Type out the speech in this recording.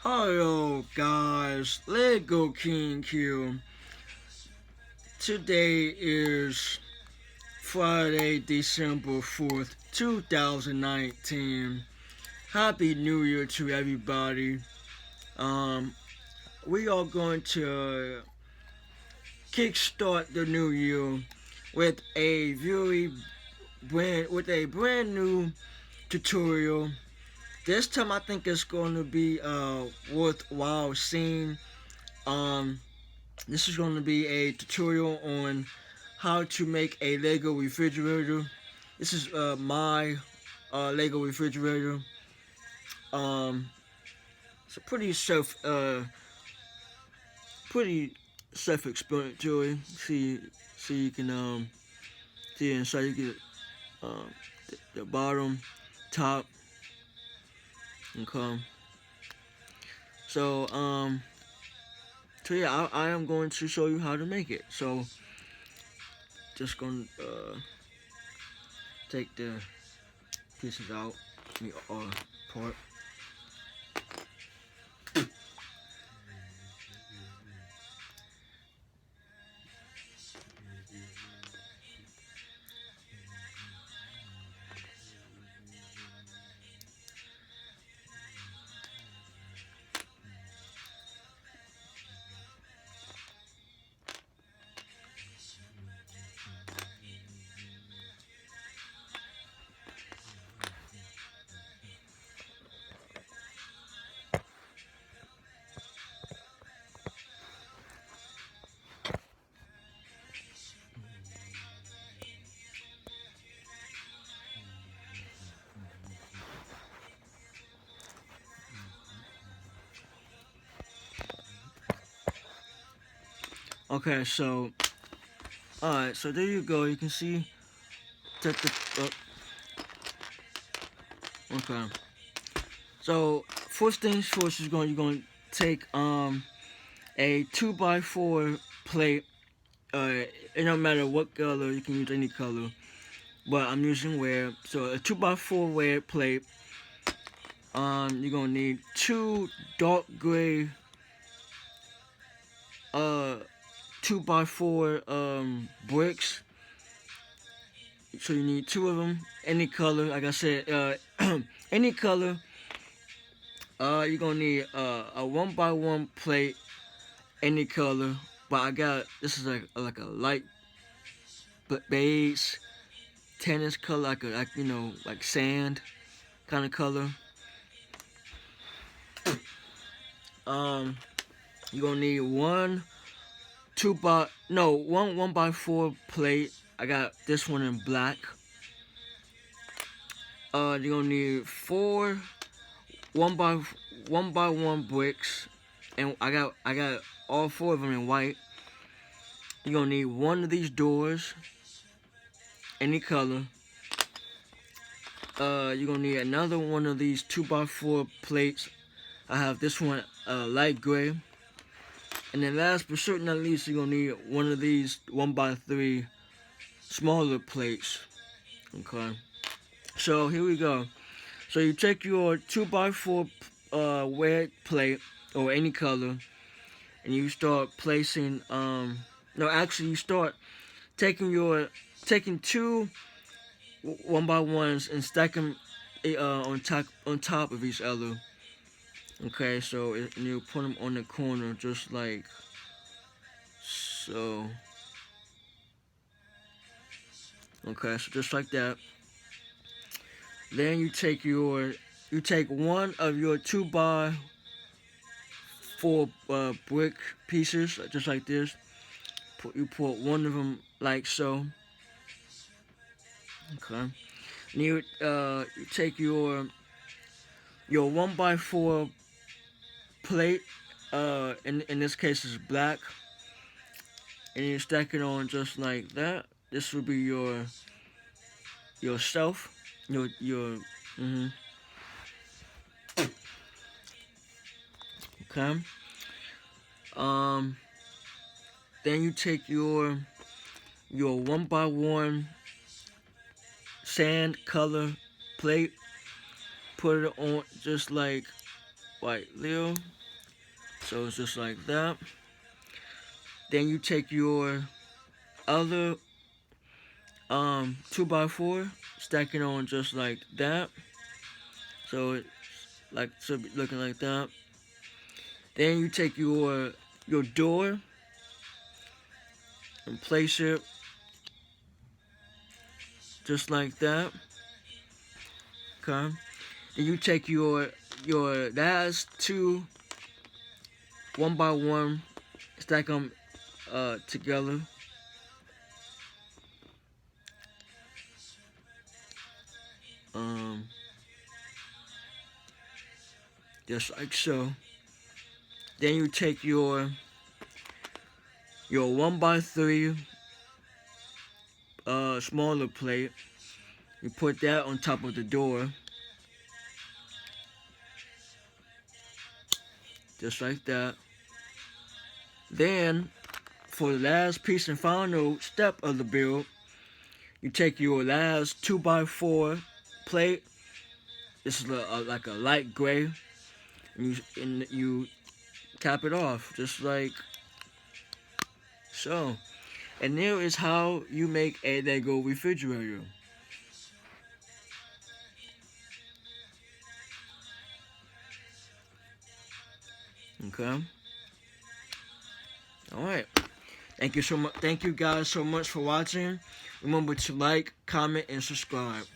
Hello guys, Lego King here. Today is Friday, December 4th, 2019. Happy New Year to everybody. Um, we are going to kickstart the new year with a brand new tutorial. This time I think it's going to be worthwhile seeing. Um, This is going to be a tutorial on how to make a Lego refrigerator. This is my Lego refrigerator. Um, it's a pretty self-explanatory. See you can see inside. You get the bottom, top, okay. So so yeah, I am going to show you how to make it. So just gonna take the pieces out, part. Okay, so alright, so there you go. You can see that okay. So first things first is you're going to take a 2x4 plate. It don't matter what color, you can use any color, but I'm using wear. So a 2x4 wear plate. You're gonna need two dark gray 2x4 bricks. So you need two of them, any color. Like I said, any color. You're gonna need a 1x1 plate, any color. But I got this is like a light beige tennis color, like like sand kind of color. You're gonna need one 1x4 plate. I got this one in black. You're gonna need four one by one bricks, and I got all four of them in white. You're gonna need one of these doors, any color. You're gonna need another one of these 2x4 plates. I have this one light gray. And then last but certainly not least, you're gonna need one of these 1x3 smaller plates. Okay. So here we go. So you take your 2x4 wet plate or any color, and you start placing no, actually you start taking two 1x1s and stack them on top of each other. Okay, so and you put them on the corner just like so. Okay, so just like that. Then you take one of your 2x4 brick pieces, just like this. You put one of them like so. Okay. And you take your 1x4 plate. In this case, is black, and you stack it on just like that. This will be your shelf. Your okay. Then you take your 1x1 sand color plate, put it on just like white Leo. So it's just like that. Then you take your other 2x4, stack it on just like that. So it should be looking like that. Then you take your door and place it just like that. Okay. Then you take your last two 1x1, stack them together. Just like so. Then you take your 1x3 smaller plate. You put that on top of the door. Just like that. Then, for the last piece and final step of the build, you take your last 2x4 plate. This is like a light gray. And you cap it off, just like so. And there is how you make a Lego refrigerator. Okay. All right. Thank you so much. Thank you guys so much for watching. Remember to like, comment, and subscribe.